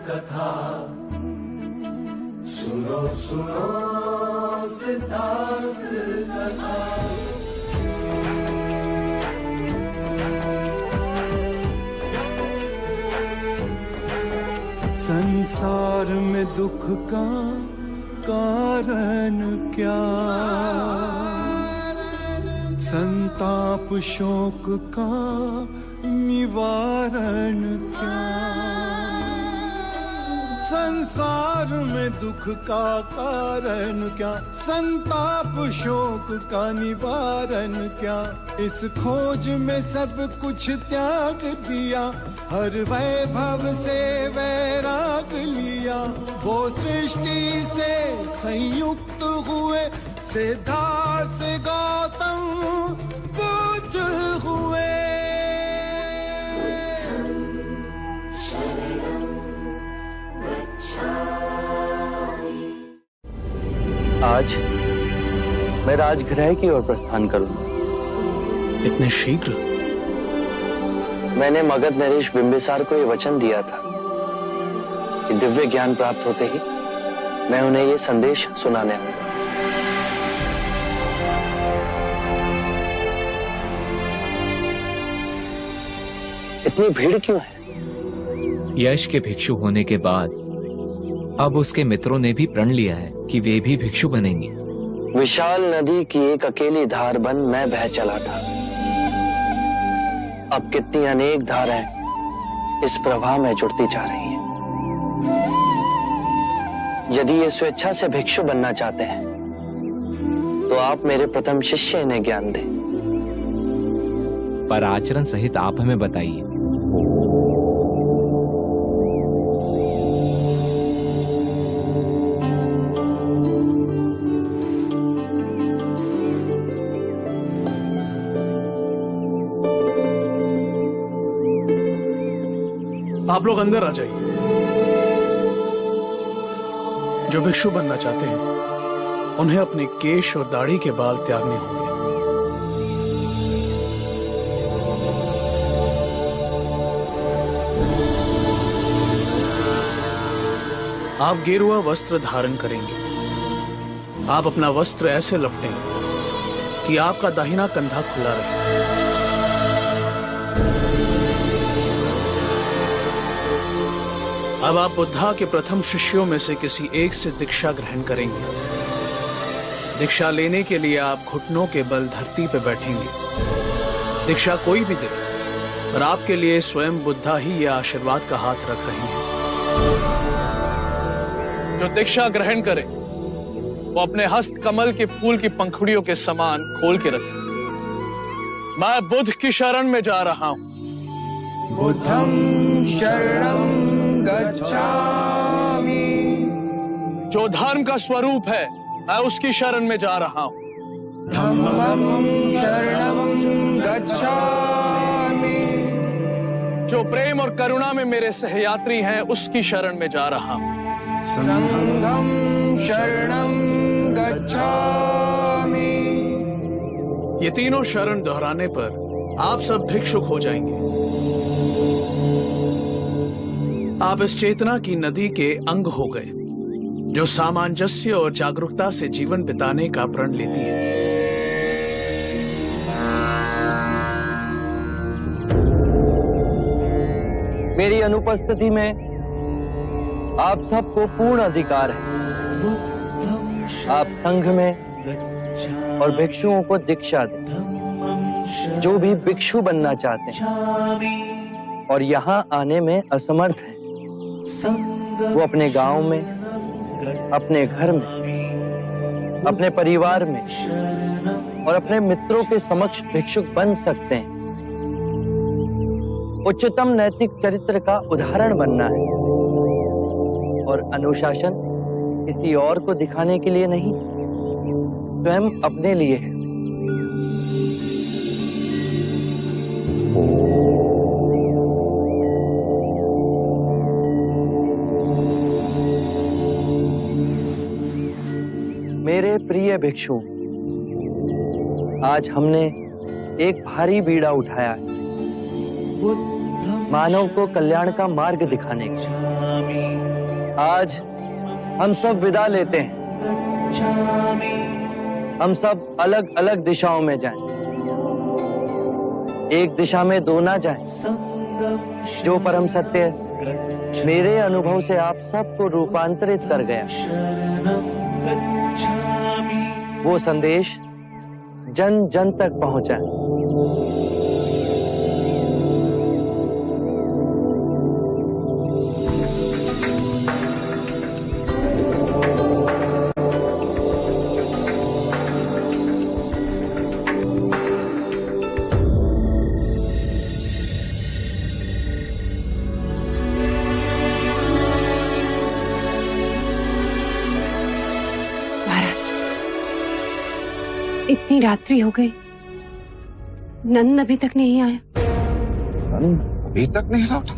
कथा सुनो सुनो सिद्धार्थ कथा। संसार में दुख का कारण क्या, संताप शोक का निवारण क्या। संसार में दुख का कारण क्या, संताप शोक का निवारण क्या। इस खोज में सब कुछ त्याग दिया, हर वैभव से वैराग लिया। वो सृष्टि से संयुक्त हुए, सिद्धार्थ से गौतम बुद्ध हुए। आज मैं राजगृह की ओर प्रस्थान करूंगा। इतने शीघ्र? मैंने मगध नरेश बिंबिसार को ये वचन दिया था कि दिव्य ज्ञान प्राप्त होते ही मैं उन्हें ये संदेश सुनाने आऊंगा। इतनी भीड़ क्यों है? यश के भिक्षु होने के बाद अब उसके मित्रों ने भी प्रण लिया है कि वे भी भिक्षु बनेंगे। विशाल नदी की एक अकेली धार बन मैं बह चला था। अब कितनी अनेक धाराएं इस प्रवाह में जुड़ती जा रही हैं। यदि ये स्वेच्छा से भिक्षु बनना चाहते हैं तो आप मेरे प्रथम शिष्य इन्हें ज्ञान दें। पर आचरण सहित आप हमें बताइए। आप लोग अंदर आ जाइए। जो भिक्षु बनना चाहते हैं उन्हें अपने केश और दाढ़ी के बाल त्यागने होंगे। आप गेरुआ वस्त्र धारण करेंगे। आप अपना वस्त्र ऐसे लपेटें कि आपका दाहिना कंधा खुला रहे। अब आप बुद्धा के प्रथम शिष्यों में से किसी एक से दीक्षा ग्रहण करेंगे। दीक्षा लेने के लिए आप घुटनों के बल धरती पर बैठेंगे। दीक्षा कोई भी दे, पर आपके लिए स्वयं बुद्धा ही यह आशीर्वाद का हाथ रख रहे हैं। जो दीक्षा ग्रहण करे वो अपने हस्त कमल के फूल की पंखुड़ियों के समान खोल के रखे। मैं बुद्ध की शरण में जा रहा हूं। बुद्धं शरणं गच्छामि। जो धर्म का स्वरूप है मैं उसकी शरण में जा रहा हूं। धम्मं शरणं गच्छामि। जो प्रेम और करुणा में मेरे सहयात्री हैं उसकी शरण में जा रहा हूं। संघं शरणं गच्छामि। ये तीनों शरण दोहराने पर आप सब भिक्षुक हो जाएंगे। आप इस चेतना की नदी के अंग हो गए जो सामंजस्य और जागरूकता से जीवन बिताने का प्रण लेती है। मेरी अनुपस्थिति में आप सबको पूर्ण अधिकार है। आप संघ में और भिक्षुओं को दीक्षा दें। जो भी भिक्षु बनना चाहते हैं और यहाँ आने में असमर्थ है वो अपने गांव में, अपने घर में, अपने परिवार में और अपने मित्रों के समक्ष भिक्षुक बन सकते हैं। उच्चतम नैतिक चरित्र का उदाहरण बनना है और अनुशासन किसी और को दिखाने के लिए नहीं, स्वयं अपने लिए है। मेरे प्रिय भिक्षु, आज हमने एक भारी बीड़ा उठाया है मानव को कल्याण का मार्ग दिखाने का। आज हम सब विदा लेते हैं। हम सब अलग अलग दिशाओं में जाएं। एक दिशा में दो ना जाएं। जो परम सत्य मेरे अनुभव से आप सबको रूपांतरित कर गया, वो संदेश जन जन तक पहुंचा। इतनी रात्रि हो गई, नंद अभी तक नहीं आया। नंद अभी तक नहीं लौटा?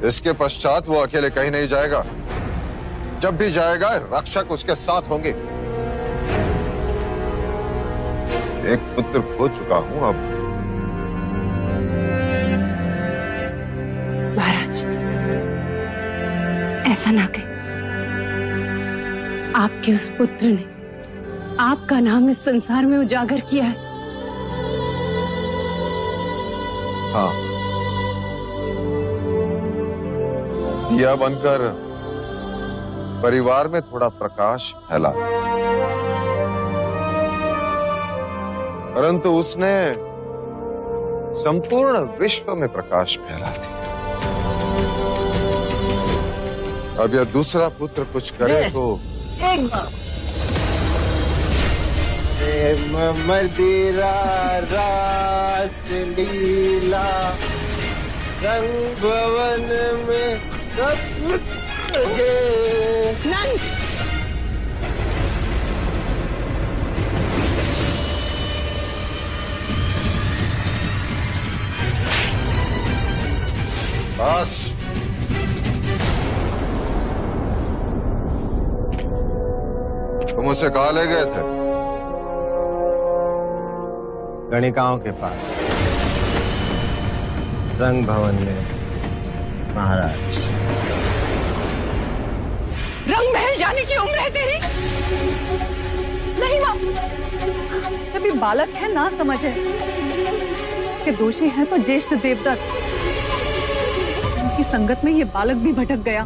इसके पश्चात वो अकेले कहीं नहीं जाएगा। जब भी जाएगा रक्षक उसके साथ होंगे। एक पुत्र खो चुका हूं अब। महाराज, ऐसा ना कहें। आपके उस पुत्र ने आपका नाम इस संसार में उजागर किया है। हाँ, दिया बनकर परिवार में थोड़ा प्रकाश फैला, परंतु उसने संपूर्ण विश्व में प्रकाश फैला दिया। अब यह दूसरा पुत्र कुछ करे तो मदिरा रास लीला रंग भवन में तुझे नंद! बस तुम उसे कहाँ ले गए थे? गणिकाओं के पास रंग भवन में महाराज। रंग महल जाने की उम्र है तेरी? नहीं माँ, अभी बालक है, ना समझ है। इसके दोषी हैं तो ज्येष्ठ देवदत्त। उनकी संगत में ये बालक भी भटक गया।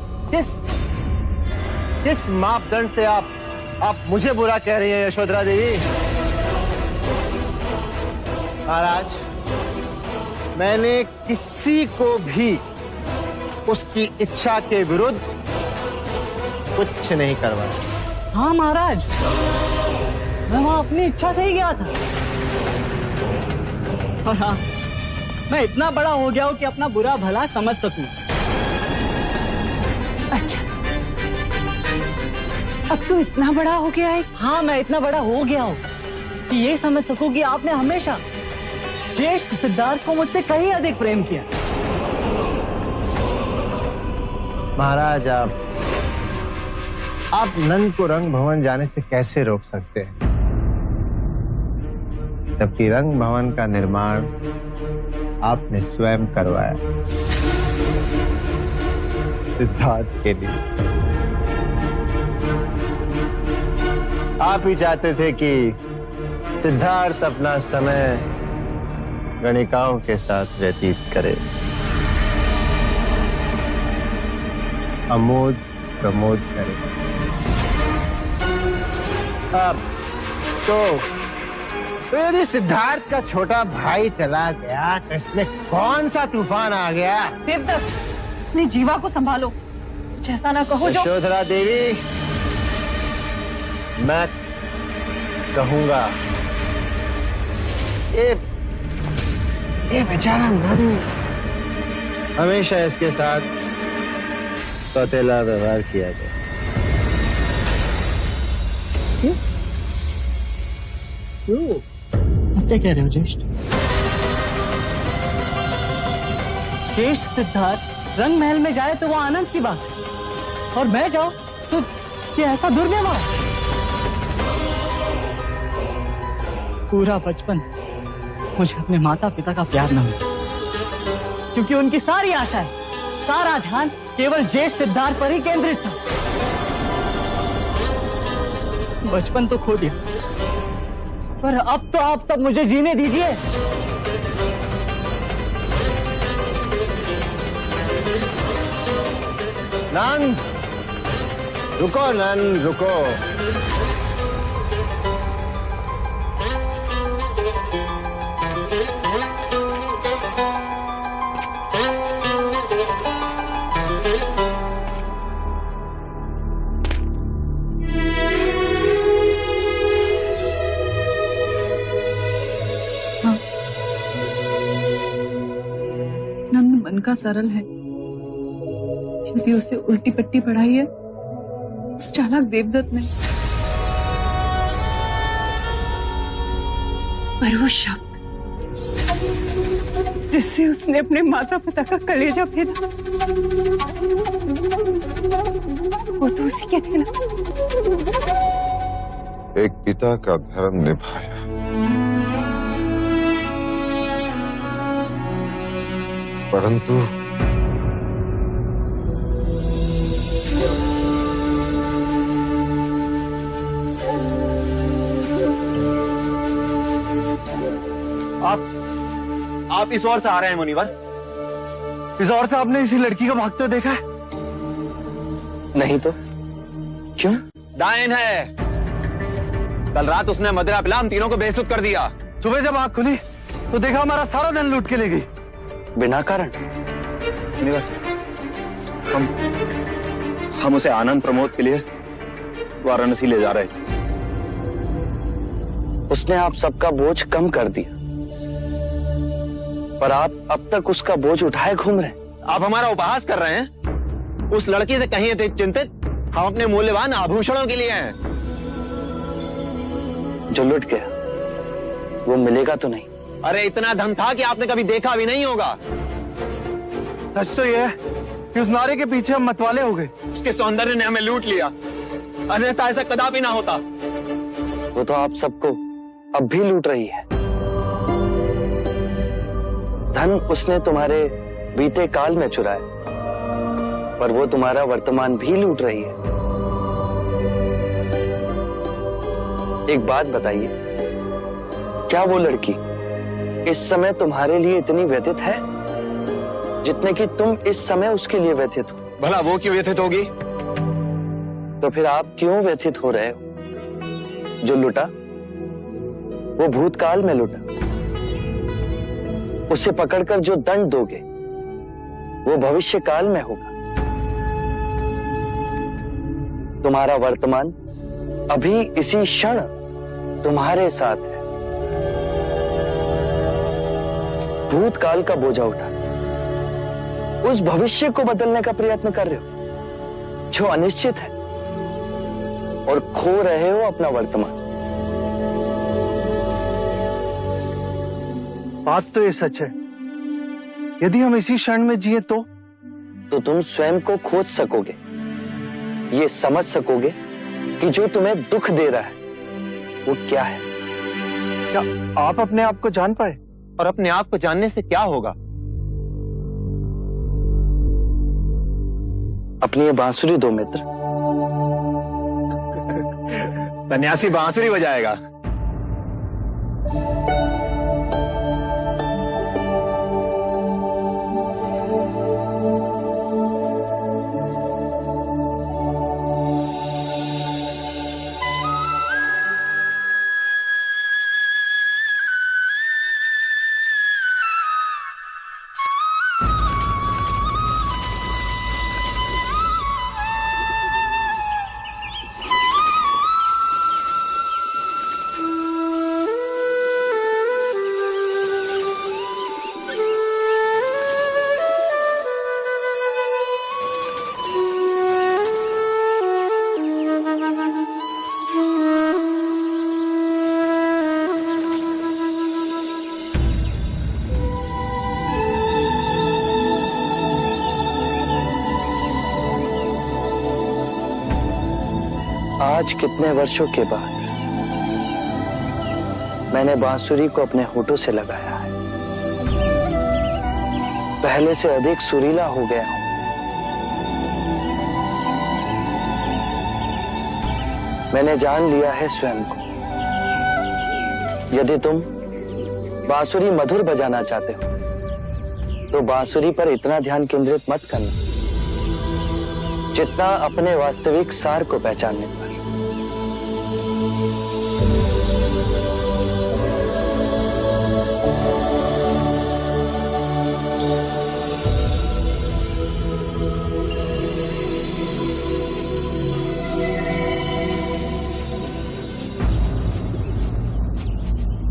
किस मापदंड से आप मुझे बुरा कह रही हैं यशोधरा देवी? महाराज, मैंने किसी को भी उसकी इच्छा के विरुद्ध कुछ नहीं करवाया। हाँ महाराज, मैं वहां अपनी इच्छा से ही गया था। और हाँ, मैं इतना बड़ा हो गया हूँ कि अपना बुरा भला समझ सकूं। अच्छा, अब तू इतना बड़ा हो गया है? हाँ, मैं इतना बड़ा हो गया हूँ कि ये समझ सकूं कि आपने हमेशा ज्येष्ठ सिद्धार्थ को मुझसे कहीं अधिक प्रेम किया। महाराज, आप नंद को रंग भवन जाने से कैसे रोक सकते हैं, जबकि रंग भवन का निर्माण आपने स्वयं करवाया सिद्धार्थ के लिए। आप ही चाहते थे कि सिद्धार्थ अपना समय गणिकाओं के साथ व्यतीत करे, अमोद प्रमोद करे। अब तो यदि सिद्धार्थ का छोटा भाई चला गया तो इसमें कौन सा तूफान आ गया? देवदत्त, अपनी जीवा को संभालो, कुछ ऐसा ना कहो जो। यशोधरा देवी, मैं कहूंगा ये बेचारा नंद हमेशा इसके साथ सौतेला व्यवहार किया गया। क्यों? क्या कह रहे हो ज्येष्ठ? ज्येष्ठ सिद्धार्थ रंग महल में जाए तो वो आनंद की बात है, और मैं जाऊं तो ये ऐसा दुर्व्यवहार। पूरा बचपन मुझे अपने माता पिता का प्यार न मिला, क्योंकि उनकी सारी आशाएं, सारा ध्यान केवल ज्येष्ठ सिद्धार्थ पर ही केंद्रित था। बचपन तो खो दिया, पर अब तो आप सब मुझे जीने दीजिए। नंद, रुको नंद, रुको। नंद मन का सरल है, फिर भी उसे उल्टी पट्टी पढ़ाई है उस चालाक देवदत्त ने। पर वो शब्द जिससे उसने अपने माता पिता का कलेजा फेरा, वो तो उसी के थे ना। एक पिता का धर्म निभाया, परंतु आप इस ओर से आ रहे हैं मुनिवर? इस ओर से आपने इसी लड़की को भागते हुए देखा है? नहीं तो क्यों? डायन है। कल रात उसने मदिरा पिला हम तीनों को बेइज्जत कर दिया। सुबह जब आंख खुली तो देखा हमारा सारा धन लूट के ले गई बिना कारण। मुनिवर, हम उसे आनंद प्रमोद के लिए वाराणसी ले जा रहे हैं। उसने आप सबका बोझ कम कर दिया, पर आप अब तक उसका बोझ उठाए घूम रहे हैं। आप हमारा उपहास कर रहे हैं। उस लड़की से कहीं अधिक चिंतित हम अपने मूल्यवान आभूषणों के लिए हैं। जो लुट गया वो मिलेगा तो नहीं। अरे इतना धन था कि आपने कभी देखा भी नहीं होगा। सच तो यह है कि उस नारे के पीछे हम मतवाले हो गए। उसके सौंदर्य ने हमें लूट लिया, अन्यथा ऐसा कदापि ना होता। वो तो आप सबको अब भी लूट रही है। धन उसने तुम्हारे बीते काल में चुराया, पर वो तुम्हारा वर्तमान भी लूट रही है। एक बात बताइए, क्या वो लड़की इस समय तुम्हारे लिए इतनी व्यथित है जितने कि तुम इस समय उसके लिए व्यथित हो? भला वो क्यों व्यथित होगी? तो फिर आप क्यों व्यथित हो रहे हो? जो लुटा वो भूतकाल में लुटा, उसे पकड़कर जो दंड दोगे वो भविष्य काल में होगा। तुम्हारा वर्तमान अभी इसी क्षण तुम्हारे साथ है। भूतकाल का बोझा उठा उस भविष्य को बदलने का प्रयत्न कर रहे हो जो अनिश्चित है, और खो रहे हो अपना वर्तमान। बात तो ये सच है। यदि हम इसी क्षण में जिए तो तुम स्वयं को खोज सकोगे, ये समझ सकोगे कि जो तुम्हें दुख दे रहा है वो क्या है। क्या आप अपने आप को जान पाए? और अपने आप को जानने से क्या होगा? अपनी ये बांसुरी दो मित्र। सन्यासी बांसुरी बजाएगा। आज कितने वर्षों के बाद मैंने बांसुरी को अपने होठों से लगाया है। पहले से अधिक सुरीला हो गया हूं। मैंने जान लिया है स्वयं को। यदि तुम बांसुरी मधुर बजाना चाहते हो तो बांसुरी पर इतना ध्यान केंद्रित मत करना जितना अपने वास्तविक सार को पहचानने पर।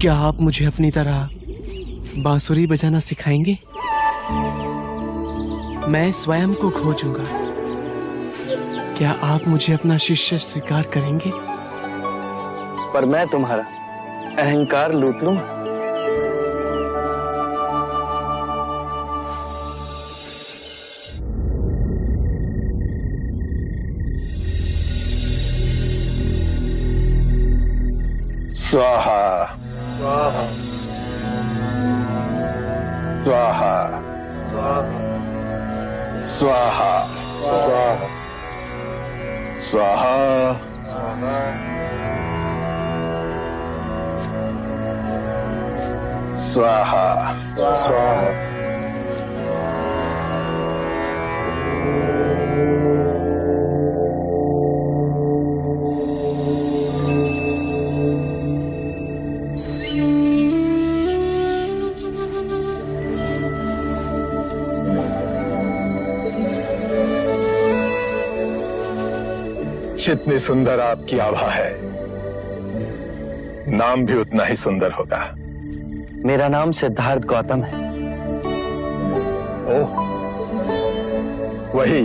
क्या आप मुझे अपनी तरह बांसुरी बजाना सिखाएंगे? मैं स्वयं को खोजूंगा। क्या आप मुझे अपना शिष्य स्वीकार करेंगे? पर मैं तुम्हारा अहंकार लूट लूंगा। स्वाहा स्वाहा स्वाहा स्वाहा स्वाहा स्वाहा स्वाहा। जितनी सुंदर आपकी आभा है, नाम भी उतना ही सुंदर होगा। मेरा नाम सिद्धार्थ गौतम है। ओह, वही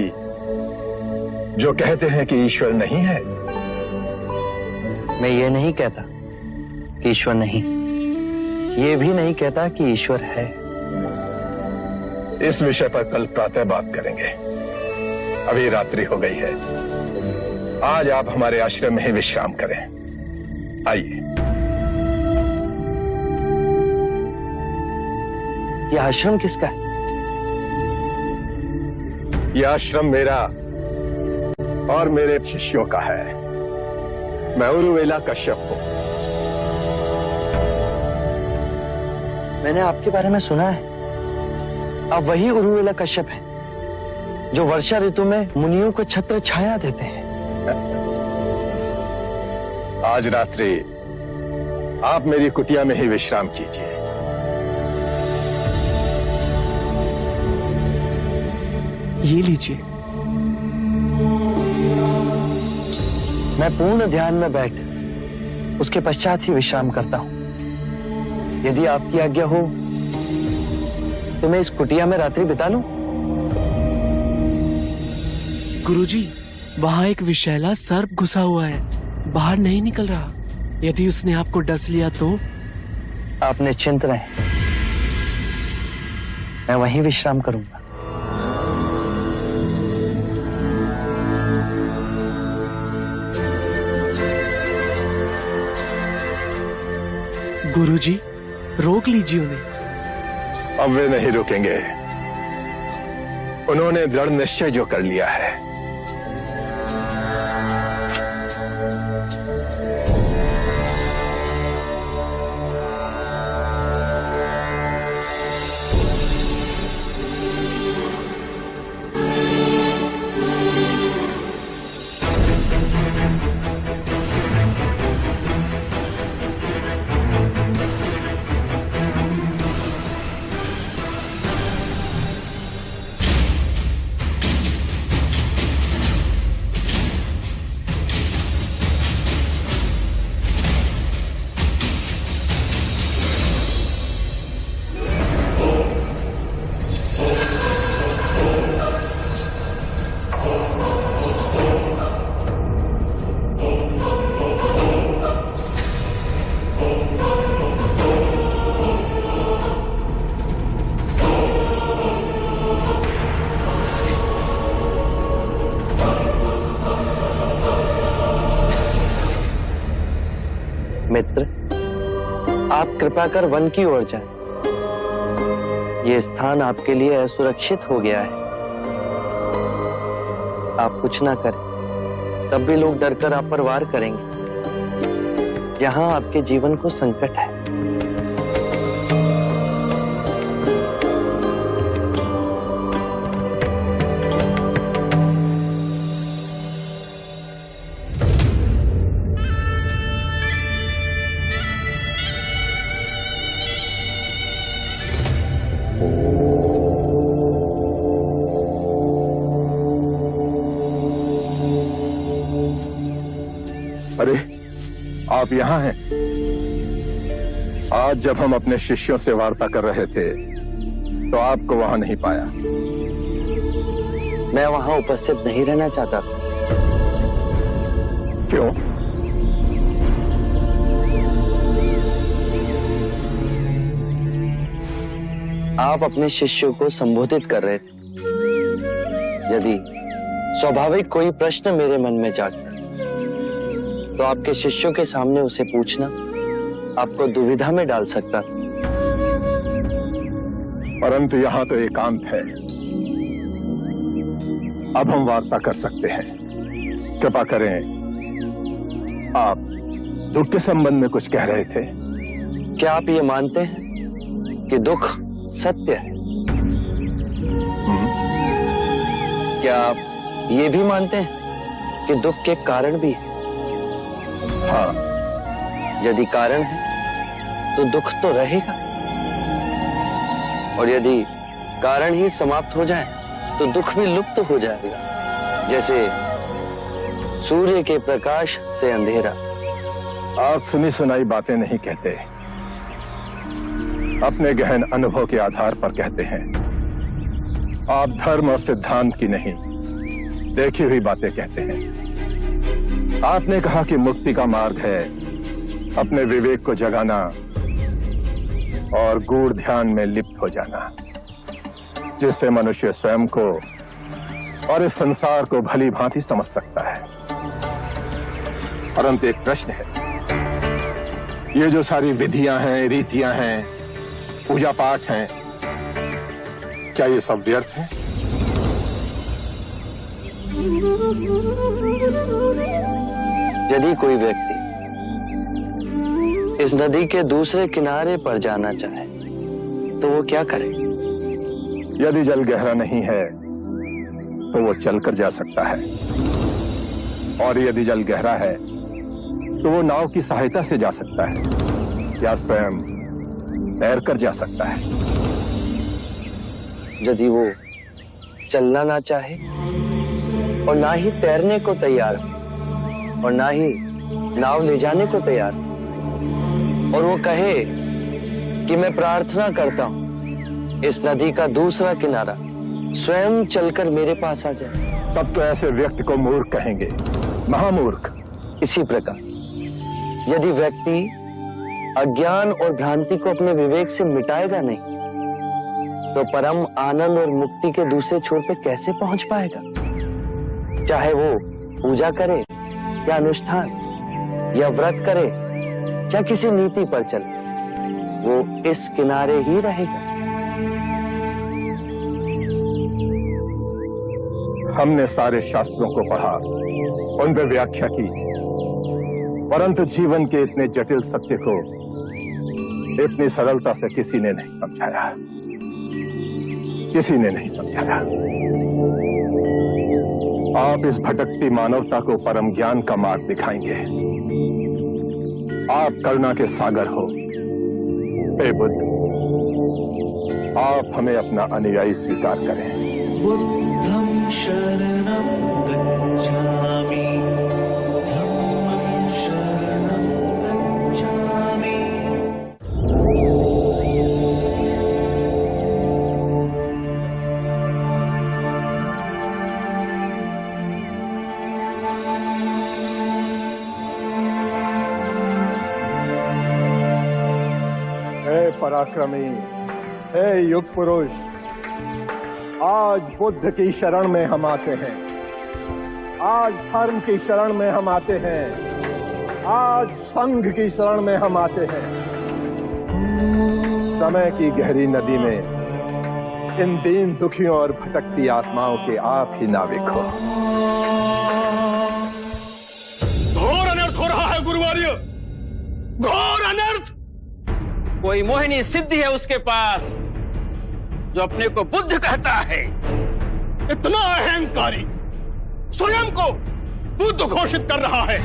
जो कहते हैं कि ईश्वर नहीं है। मैं ये नहीं कहता कि ईश्वर नहीं, ये भी नहीं कहता कि ईश्वर है। इस विषय पर कल प्रातः बात करेंगे। अभी रात्रि हो गई है। आज आप हमारे आश्रम में ही विश्राम करें। आइए। यह आश्रम किसका है? यह आश्रम मेरा और मेरे शिष्यों का है। मैं उरुवेला कश्यप हूं। मैंने आपके बारे में सुना है। आप वही उरुवेला कश्यप हैं जो वर्षा ऋतु में मुनियों को छत्र छाया देते हैं। आज रात्रि आप मेरी कुटिया में ही विश्राम कीजिए। ये लीजिए। मैं पूर्ण ध्यान में बैठ उसके पश्चात ही विश्राम करता हूं। यदि आपकी आज्ञा हो तो मैं इस कुटिया में रात्रि बिता लूं। गुरुजी, वहां एक विषैला सर्प घुसा हुआ है, बाहर नहीं निकल रहा। यदि उसने आपको डस लिया तो? आप निश्चिंत रहें, मैं वहीं विश्राम करूंगा। गुरुजी, रोक लीजिए उन्हें। अब वे नहीं रुकेंगे। उन्होंने दृढ़ निश्चय जो कर लिया है। मित्र, आप कृपा कर वन की ओर जाएं। ये स्थान आपके लिए असुरक्षित हो गया है। आप कुछ ना करें, तब भी लोग डरकर आप पर वार करेंगे। यहाँ आपके जीवन को संकट है। अरे, आप यहाँ हैं? आज जब हम अपने शिष्यों से वार्ता कर रहे थे तो आपको वहां नहीं पाया। मैं वहां उपस्थित नहीं रहना चाहता था। क्यों? आप अपने शिष्यों को संबोधित कर रहे थे। यदि स्वाभाविक कोई प्रश्न मेरे मन में जागता तो आपके शिष्यों के सामने उसे पूछना आपको दुविधा में डाल सकता था। परंतु यहाँ तो एकांत है। अब हम वार्ता कर सकते हैं। कृपा करें, आप दुख के संबंध में कुछ कह रहे थे। क्या आप ये मानते हैं कि दुख सत्य है? क्या आप ये भी मानते हैं कि दुख के कारण भी है? हाँ। यदि कारण है तो दुख तो रहेगा, और यदि कारण ही समाप्त हो जाए तो दुख भी लुप्त हो जाएगा, जैसे सूर्य के प्रकाश से अंधेरा। आप सुनी सुनाई बातें नहीं कहते, अपने गहन अनुभव के आधार पर कहते हैं। आप धर्म और सिद्धांत की नहीं, देखी हुई बातें कहते हैं। आपने कहा कि मुक्ति का मार्ग है अपने विवेक को जगाना और गूढ़ ध्यान में लिप्त हो जाना, जिससे मनुष्य स्वयं को और इस संसार को भली भांति समझ सकता है। परंतु एक प्रश्न है, ये जो सारी विधियां हैं, रीतियां हैं, पूजा पाठ हैं, क्या ये सब व्यर्थ है? यदि कोई व्यक्ति इस नदी के दूसरे किनारे पर जाना चाहे तो वो क्या करे? यदि जल गहरा नहीं है तो वो चलकर जा सकता है, और यदि जल गहरा है तो वो नाव की सहायता से जा सकता है, या स्वयं तैरकर जा सकता है। यदि वो चलना ना चाहे और ना ही तैरने को तैयार हो और ना ही नाव ले जाने को तैयार, और वो कहे कि मैं प्रार्थना करता हूं इस नदी का दूसरा किनारा स्वयं चलकर मेरे पास आ जाए, तब तो ऐसे व्यक्ति को मूर्ख कहेंगे, महामूर्ख। इसी प्रकार यदि व्यक्ति अज्ञान और भ्रांति को अपने विवेक से मिटाएगा नहीं तो परम आनंद और मुक्ति के दूसरे छोर पे कैसे पहुंच पाएगा? चाहे वो पूजा करे या अनुष्ठान, या व्रत करे या किसी नीति पर चले, वो इस किनारे ही रहेगा। हमने सारे शास्त्रों को पढ़ा, उन पर व्याख्या की, परंतु जीवन के इतने जटिल सत्य को इतनी सरलता से किसी ने नहीं समझाया, किसी ने नहीं समझाया। आप इस भटकती मानवता को परम ज्ञान का मार्ग दिखाएंगे। आप करुणा के सागर हो। हे बुद्ध, आप हमें अपना अनुयायी स्वीकार करें। बुद्धं शरणं गच्छामि, धम्मं शरणं गच्छामि। पराक्रमी, हे युग पुरुष, आज बुद्ध की शरण में हम आते हैं, आज धर्म की शरण में हम आते हैं, आज संघ की शरण में हम आते हैं। समय की गहरी नदी में इन दीन दुखियों और भटकती आत्माओं के आप ही नाविक हो। घोर अनर्थ हो रहा है गुरुवार्य, घोर अनर्थ। कोई मोहिनी सिद्धि है उसके पास जो अपने को बुद्ध कहता है। इतना अहंकारी, स्वयं को बुद्ध घोषित कर रहा है।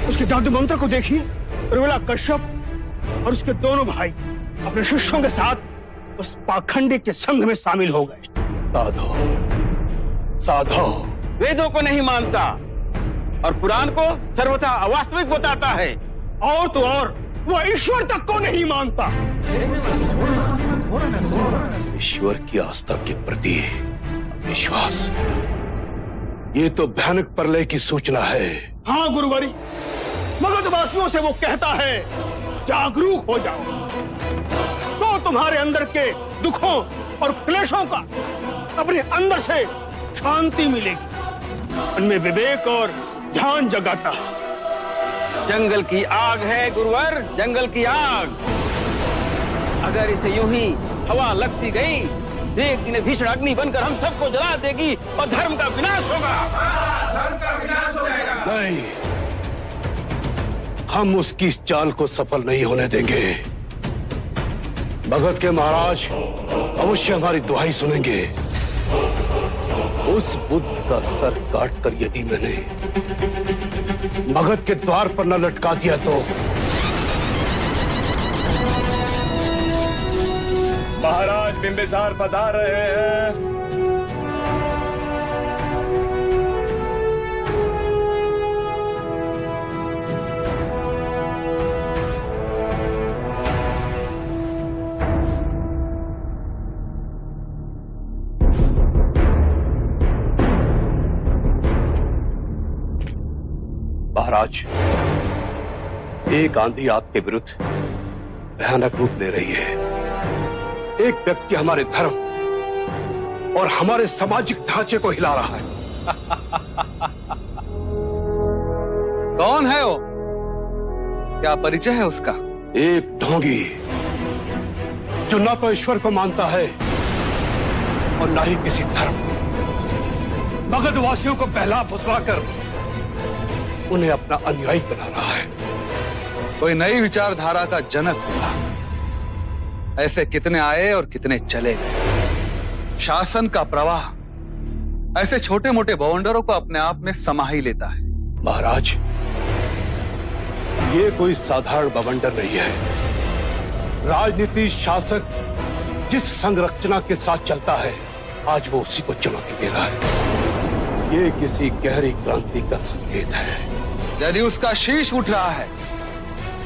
उसके जादू मंत्र को देखिए। प्रबला कश्यप और उसके दोनों भाई अपने शिष्यों के साथ उस पाखंडी के संघ में शामिल हो गए। साधो साधो वेदों को नहीं मानता और पुराण को सर्वथा अवास्तविक बताता है। और तो और वह ईश्वर तक को नहीं मानता। ईश्वर की आस्था के प्रति विश्वास, ये तो भयानक प्रलय की सूचना है। हाँ गुरुवारी, मगधवासियों से वो कहता है जागरूक हो जाओ, तो तुम्हारे अंदर के दुखों और क्लेशों का अपने अंदर से शांति मिलेगी। उनमें विवेक और ध्यान जगाता है। जंगल की आग है गुरुवर, जंगल की आग। अगर इसे यूं ही हवा लगती गई, एक दिन भीषण अग्नि बनकर हम सबको जला देगी और धर्म का विनाश होगा। धर्म का विनाश हो जाएगा। नहीं, हम उसकी इस चाल को सफल नहीं होने देंगे। भगत के महाराज अवश्य हमारी दुहाई सुनेंगे। उस बुद्ध का सर काटकर यदि मैंने मगध के द्वार पर न लटका दिया तो महाराज बिंबिसार पधार रहे हैं। महाराज, एक आंधी आपके विरुद्ध भयानक रूप ले रही है। एक व्यक्ति हमारे धर्म और हमारे सामाजिक ढांचे को हिला रहा है। कौन है वो? क्या परिचय है उसका? एक ढोंगी जो ना तो ईश्वर को मानता है और ना ही किसी धर्म को। मगधवासियों को बहला फुसलाकर उन्हें अपना अनुयायी बना रहा है। कोई नई विचारधारा का जनक होगा। ऐसे कितने आए और कितने चले गए। शासन का प्रवाह ऐसे छोटे मोटे बवंडरों को अपने आप में समा ही लेता है। महाराज, ये कोई साधारण बवंडर नहीं है। राजनीति शासक जिस संरचना के साथ चलता है, आज वो उसी को चुनौती दे रहा है। ये किसी गहरी क्रांति का संकेत है। यदि उसका शीश उठ रहा है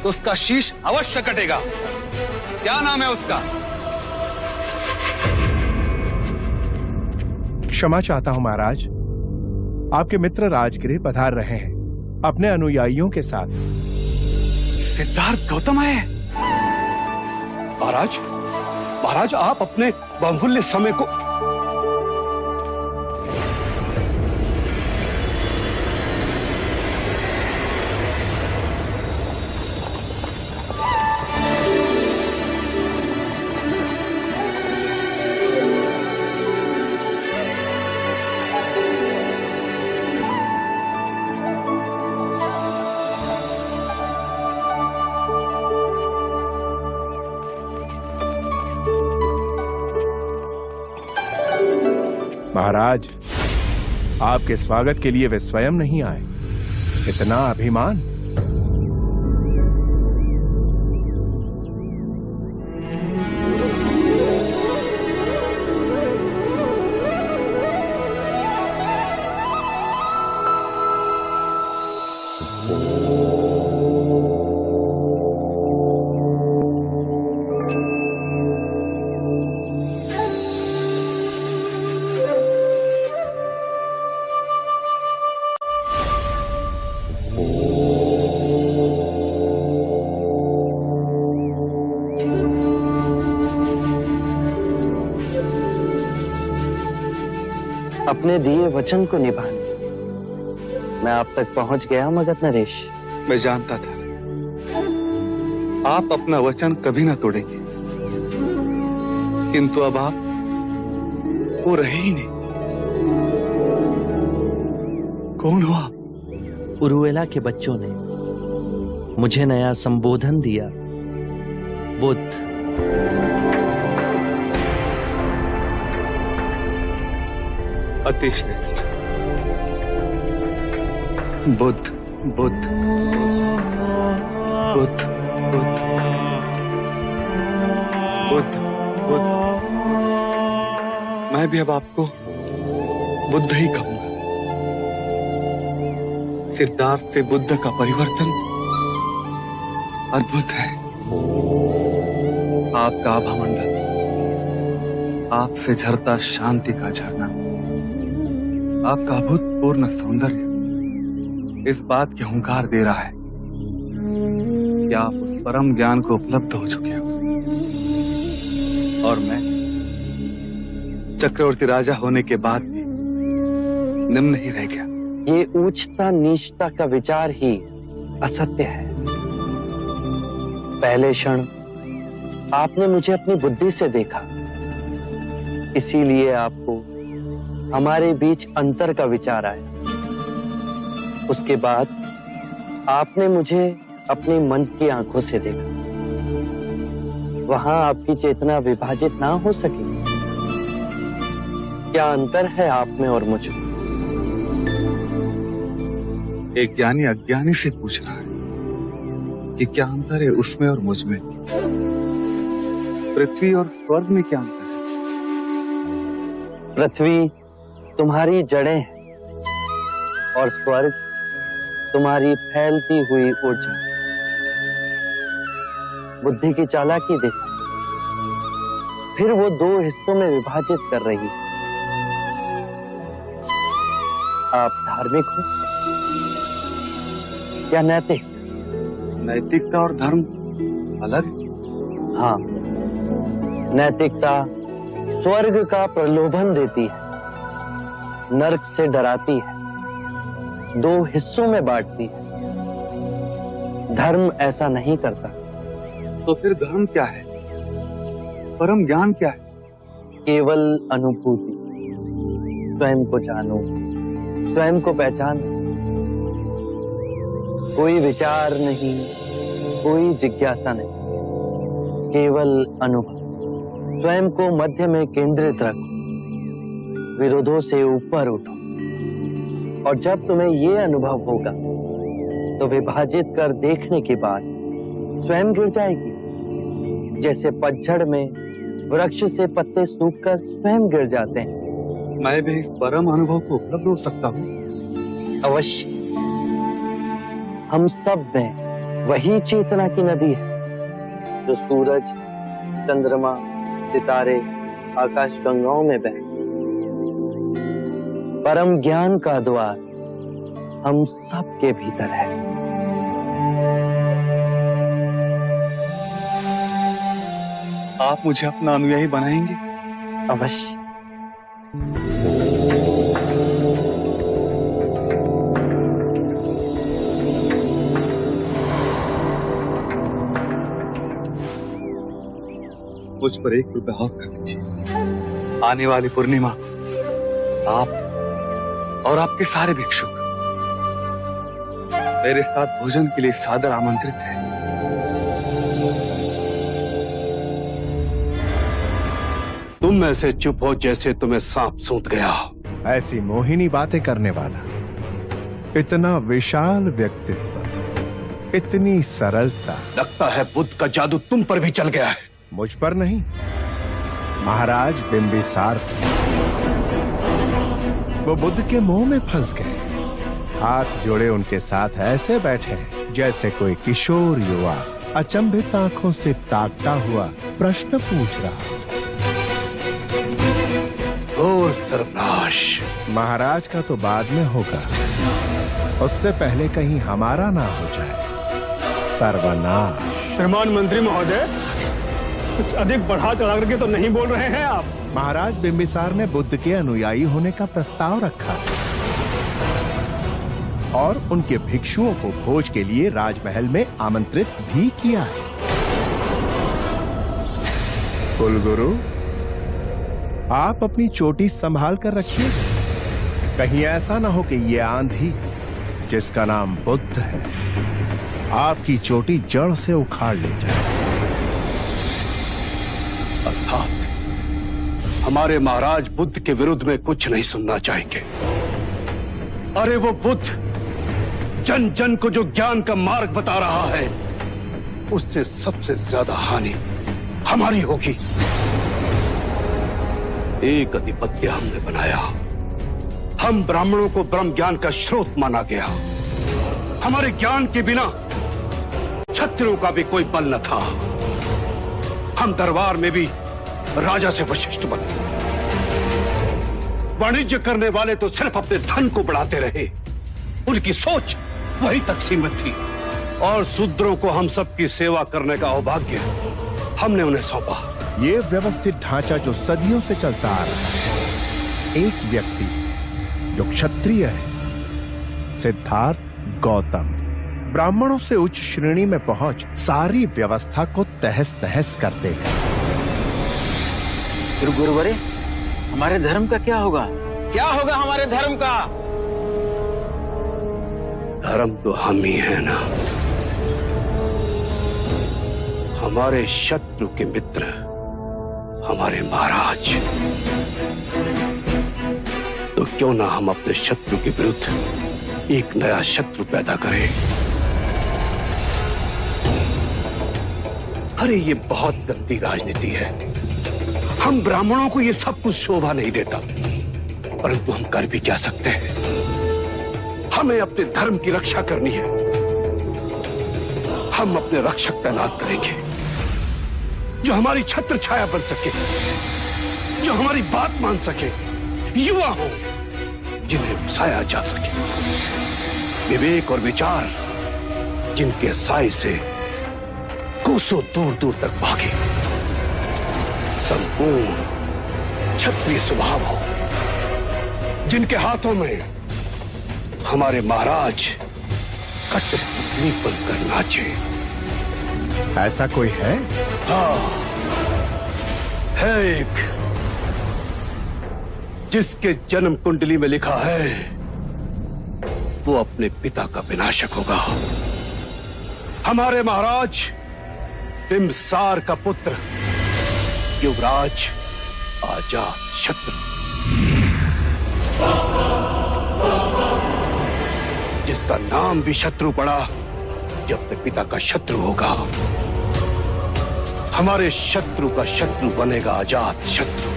तो उसका शीश अवश्य कटेगा। क्या नाम है उसका? क्षमा चाहता हूं महाराज, आपके मित्र राजगृह पधार रहे हैं अपने अनुयायियों के साथ। सिद्धार्थ गौतम है। महाराज, महाराज आप अपने बहुमूल्य समय को महाराज, आपके स्वागत के लिए वे स्वयं नहीं आए। इतना अभिमान। अपने दिए वचन को निभाने मैं आप तक पहुंच गया मगध नरेश। मैं जानता था आप अपना वचन कभी ना तोड़ेंगे, किंतु अब आप वो रहे ही नहीं। कौन हो आप? उरुएला के बच्चों ने मुझे नया संबोधन दिया, बुद्ध। अति श्रेष्ठ। बुद्ध बुद्ध बुद्ध बुद्ध बुद्ध बुद्ध। मैं भी अब आपको बुद्ध ही कहूंगा। सिद्धार्थ से बुद्ध का परिवर्तन अद्भुत है। आपका आभामंडल, आपसे झरता शांति का झरना, आपका अभूतपूर्ण सौंदर्य इस बात की हुंकार दे रहा है कि आप उस परम ज्ञान को उपलब्ध हो चुके हो। और मैं चक्रवर्ती राजा होने के बाद भी निम्न ही रह गया। ये ऊंचता नीचता का विचार ही असत्य है। पहले क्षण आपने मुझे अपनी बुद्धि से देखा, इसीलिए आपको हमारे बीच अंतर का विचार आया। उसके बाद आपने मुझे अपने मन की आंखों से देखा। वहां आपकी चेतना विभाजित ना हो सके। क्या अंतर है आप में और मुझ में? एक ज्ञानी अज्ञानी से पूछ रहा है कि क्या अंतर है उसमें और मुझ में। पृथ्वी और स्वर्ग में क्या अंतर है? पृथ्वी तुम्हारी जड़ें हैं और स्वर्ग तुम्हारी फैलती हुई ऊर्जा। बुद्धि की चालाकी देखो, फिर वो दो हिस्सों में विभाजित कर रही है। आप धार्मिक हो या नैतिक? नैतिकता और धर्म अलग? हाँ, नैतिकता स्वर्ग का प्रलोभन देती है, नरक से डराती है, दो हिस्सों में बांटती है। धर्म ऐसा नहीं करता। तो फिर धर्म क्या है? परम ज्ञान क्या है? केवल अनुभूति। स्वयं को जानो, स्वयं को पहचानो। कोई विचार नहीं, कोई जिज्ञासा नहीं, केवल अनुभव। स्वयं को मध्य में केंद्रित रखो, विरोधों से ऊपर उठो। और जब तुम्हें ये अनुभव होगा तो विभाजित कर देखने के बाद स्वयं गिर जाएगी। जैसे पतझड़ में वृक्ष से पत्ते सूखकर स्वयं गिर जाते हैं। मैं भी इस परम अनुभव को उपलब्ध हो सकता हूँ? अवश्य। हम सब में वही चेतना की नदी है जो सूरज, चंद्रमा, सितारे, आकाश गंगाओं में बहती। परम ज्ञान का द्वार हम सब के भीतर है। आप मुझे अपना अनुयायी बनाएंगे? अवश्य। मुझ पर 1 रुपया और कर दीजिए। आने वाली पूर्णिमा आप और आपके सारे भिक्षुक मेरे साथ भोजन के लिए सादर आमंत्रित हैं। तुम ऐसे चुप हो जैसे तुम्हें सांप सूंघ गया। ऐसी मोहिनी बातें करने वाला, इतना विशाल व्यक्तित्व, इतनी सरलता। लगता है बुद्ध का जादू तुम पर भी चल गया है। मुझ पर नहीं, महाराज बिंबिसार पर। वो बुद्ध के मोह में फंस गए। हाथ जोड़े उनके साथ ऐसे बैठे जैसे कोई किशोर युवा अचंभित आंखों से ताकता हुआ प्रश्न पूछ रहा। घोर सर्वनाश। महाराज का तो बाद में होगा, उससे पहले कहीं हमारा ना हो जाए। सर्वनाश। श्रीमान मंत्री महोदय, कुछ अधिक बढ़ा चढ़ा करके तो नहीं बोल रहे हैं आप? महाराज बिंबिसार ने बुद्ध के अनुयायी होने का प्रस्ताव रखा और उनके भिक्षुओं को भोज के लिए राजमहल में आमंत्रित भी किया है। कुलगुरु, आप अपनी चोटी संभाल कर रखिए, कहीं ऐसा ना हो कि ये आंधी जिसका नाम बुद्ध है आपकी चोटी जड़ से उखाड़ ले जाए। अर्थात हमारे महाराज बुद्ध के विरुद्ध में कुछ नहीं सुनना चाहेंगे। अरे वो बुद्ध जन जन को जो ज्ञान का मार्ग बता रहा है, उससे सबसे ज्यादा हानि हमारी होगी। एक अधिपत्य हमने बनाया, हम ब्राह्मणों को ब्रह्म ज्ञान का स्रोत माना गया। हमारे ज्ञान के बिना क्षत्रियों का भी कोई बल न था। हम दरबार में भी राजा से वशिष्ठ बने। वाणिज्य करने वाले तो सिर्फ अपने धन को बढ़ाते रहे, उनकी सोच वहीं तक सीमित थी। और शूद्रों को हम सबकी सेवा करने का सौभाग्य हमने उन्हें सौंपा। ये व्यवस्थित ढांचा जो सदियों से चलता आ रहा है, एक व्यक्ति जो क्षत्रिय है, सिद्धार्थ गौतम, ब्राह्मणों से उच्च श्रेणी में पहुंच सारी व्यवस्था को तहस नहस कर देगा। गुरुवरे, हमारे धर्म का क्या होगा? क्या होगा हमारे धर्म का? धर्म तो हम ही है ना। हमारे शत्रु के मित्र हमारे महाराज, तो क्यों ना हम अपने शत्रु के विरुद्ध एक नया शत्रु पैदा करें। अरे ये बहुत गंदी राजनीति है। हम ब्राह्मणों को ये सब कुछ शोभा नहीं देता, परंतु हम कर भी क्या सकते हैं। हमें अपने धर्म की रक्षा करनी है। हम अपने रक्षक तैनात करेंगे जो हमारी छत्र छाया बन सके, जो हमारी बात मान सके, युवा हो जिन्हें उकसाया जा सके, विवेक और विचार जिनके साए से कोसों दूर दूर तक भागे, संपूर्ण क्षत्रिय स्वभाव हो, जिनके हाथों में हमारे महाराज कठपुतली बनकर नाचे। ऐसा कोई है? हाँ, है एक, जिसके जन्म कुंडली में लिखा है वो अपने पिता का विनाशक होगा। हमारे महाराज बिंबिसार का पुत्र युवराज अजात शत्रु, जिसका नाम भी शत्रु पड़ा, जो अपने पिता का शत्रु होगा। हमारे शत्रु का शत्रु बनेगा अजात शत्रु।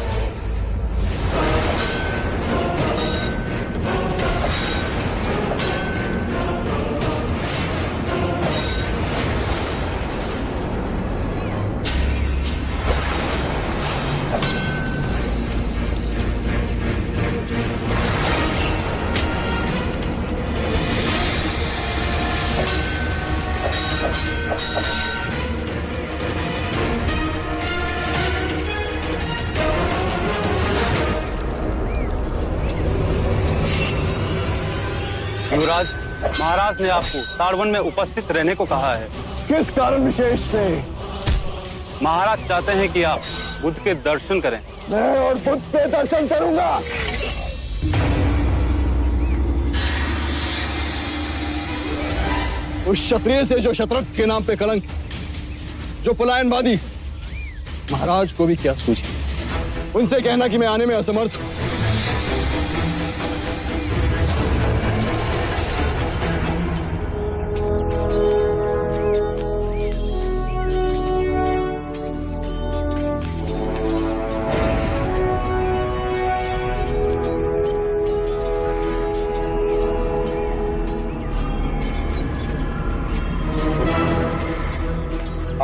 युवराज, महाराज ने आपको ताड़वन में उपस्थित रहने को कहा है। किस कारण विशेष से? महाराज चाहते हैं कि आप बुद्ध के दर्शन करें। मैं और बुद्ध के दर्शन करूंगा। उस क्षत्रिय से जो शत्रक के नाम पे कलंक, जो पलायनवादी, महाराज को भी क्या सूझी। उनसे कहना कि मैं आने में असमर्थ हूं।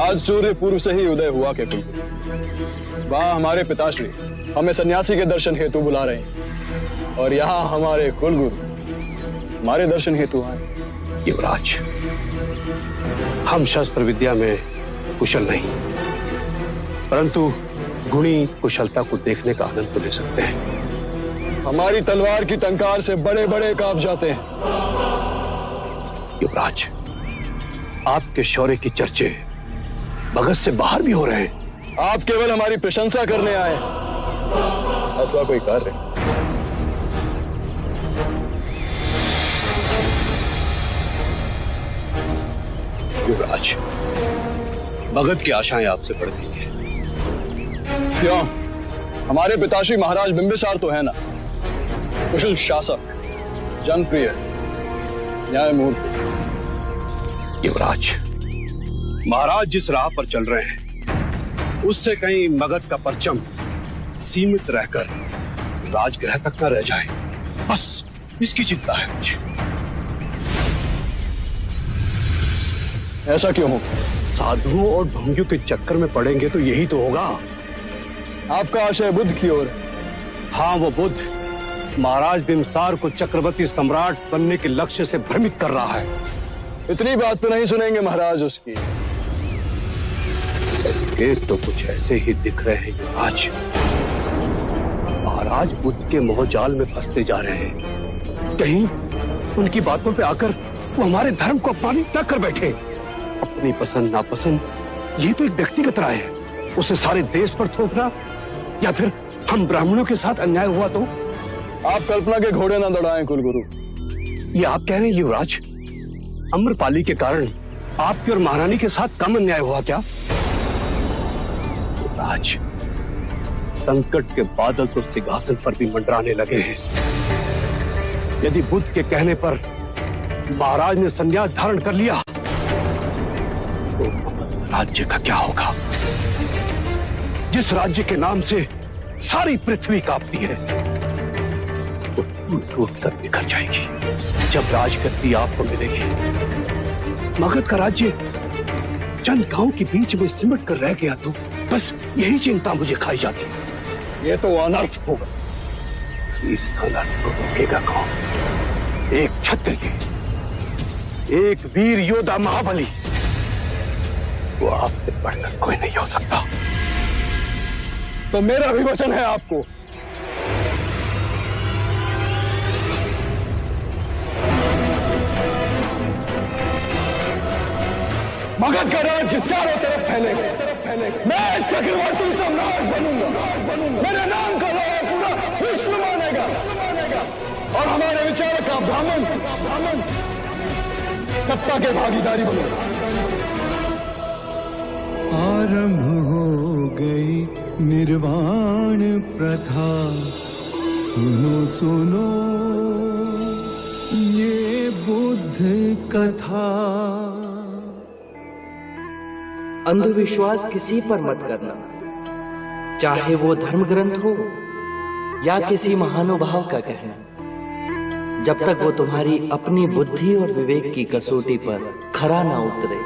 आज सूर्य पूर्व से ही उदय हुआ के कुलगुरु, वहां हमारे पिताश्री हमें सन्यासी के दर्शन हेतु बुला रहे हैं और यहाँ हमारे कुलगुरु हमारे दर्शन हेतु आए। युवराज, हम शस्त्र विद्या में कुशल नहीं, परंतु गुणी कुशलता को देखने का आनंद तो ले सकते हैं। हमारी तलवार की टंकार से बड़े बड़े कांप जाते हैं। युवराज, आपके शौर्य की चर्चे भगत से बाहर भी हो रहे हैं। आप केवल हमारी प्रशंसा करने आए। अथवा कोई कार्य। युवराज, मगध की आशाएं आपसे बढ़ गई हैं। क्यों? हमारे पिताश्री महाराज बिंबिसार तो है ना, कुशल शासक, जनप्रिय, न्यायमूर्ति। युवराज, महाराज जिस राह पर चल रहे हैं उससे कहीं मगध का परचम सीमित रहकर राजगृह तक न रह जाए, बस इसकी चिंता है मुझे। ऐसा क्यों हो? साधुओं और ढोंगियों के चक्कर में पड़ेंगे तो यही तो होगा। आपका आशय बुद्ध की ओर। हाँ, वो बुद्ध महाराज बिंबिसार को चक्रवर्ती सम्राट बनने के लक्ष्य से भ्रमित कर रहा है। इतनी बात तो नहीं सुनेंगे महाराज उसकी। ये तो कुछ ऐसे ही दिख रहे हैं युवराज। महाराज बुद्ध के मोहजाल में फंसते जा रहे हैं। कहीं उनकी बातों पे आकर वो हमारे धर्म को अपमानित न कर बैठे। अपनी पसंद नापसंद ये तो एक व्यक्तिगत राय है, उसे सारे देश पर थोपना, या फिर हम ब्राह्मणों के साथ अन्याय हुआ तो? आप कल्पना के घोड़े न दौड़ाएं कुलगुरु। ये आप कह रहे हैं युवराज? अम्रपाली के कारण आपकी और महारानी के साथ कम अन्याय हुआ क्या? युवराज, संकट के बादल तो सिंहासन पर भी मंडराने लगे हैं। यदि बुद्ध के कहने पर महाराज ने संन्यास धारण कर लिया तो राज्य का क्या होगा? जिस राज्य के नाम से सारी पृथ्वी कांपती है वो टूट कर बिखर जाएगी जब राजगद्दी आपको मिलेगी। मगध का राज्य चंद गांव के बीच में सिमट कर रह गया तो बस यही चिंता मुझे खाई जाती है। ये तो अनर्थ होगा। इस अनर्थ को रोकेगा कौन? एक क्षत्रिय, एक वीर योद्धा महाबली, वो आपसे बढ़कर कोई नहीं हो सकता। तो मेरा भी वचन है आपको। मगध का राज्य चारों तरफ फैलेगा। मैं चक्रवर्ती सम्राट बनूंगा। मेरे नाम का लोग पूरा विश्व मानेगा और हमारे विचार का ब्राह्मण सत्ता के भागीदारी बनेगा। आरंभ हो गई निर्वाण प्रथा, सुनो सुनो ये बुद्ध कथा। अंधविश्वास किसी पर मत करना, चाहे वो धर्म ग्रंथ हो या किसी महानुभाव का कहना, जब तक वो तुम्हारी अपनी बुद्धि और विवेक की कसौटी पर खरा ना उतरे